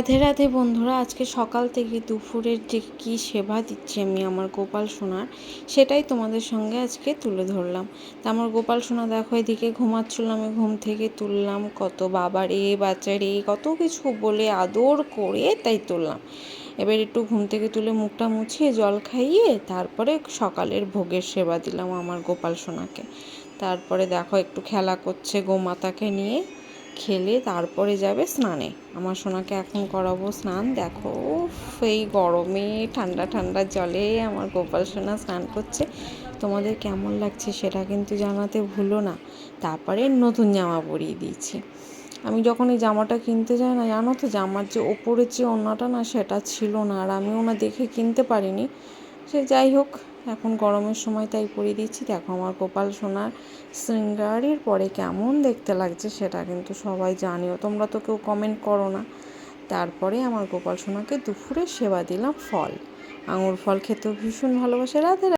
রাধে রাধে বন্ধুরা, আজকে সকাল থেকে দুপুরের যে কী সেবা দিচ্ছি আমি আমার গোপাল সোনার, সেটাই তোমাদের সঙ্গে আজকে তুলে ধরলাম। তা আমার গোপাল সোনা দেখো, এদিকে ঘুমাচ্ছিল, আমি ঘুম থেকে তুললাম, কত বাবা রে বাচ্চা রে কত কিছু বলে আদর করে তাই তুললাম। এবার একটু ঘুম থেকে তুলে মুখটা মুছিয়ে জল খাইয়ে তারপরে সকালের ভোগের সেবা দিলাম আমার গোপাল সোনাকে। তারপরে দেখো একটু খেলা করছে গোমাতাকে নিয়ে, খেলে তারপরে যাবে স্নানে। আমার সোনাকে এখন করাবো স্নান। দেখো এই গরমে ঠান্ডা ঠান্ডা জলে আমার গোপাল সোনা স্নান করছে। তোমাদের কেমন লাগছে সেটা কিন্তু জানাতে ভুলো না। তারপরে নতুন জামা পরিয়ে দিয়েছি। আমি যখন এই জামাটা কিনতে যাই না, জানো তো, জামার যে ওপরের যে ওড়নাটা না, সেটা ছিল না, আর আমিও না দেখে কিনতে পারিনি। সে যাই হোক, এখন গরমের সময় তাই পরিয়ে দিচ্ছি। দেখো আমার গোপাল সোনার শৃঙ্গারের পরে কেমন দেখতে লাগছে সেটা কিন্তু সবাই জানিও, তোমরা তো কেউ কমেন্ট করো না। তারপরে আমার গোপাল সোনাকে দুপুরে সেবা দিলাম ফল, আঙুর ফল খেতেও ভীষণ ভালোবাসে। রাধে।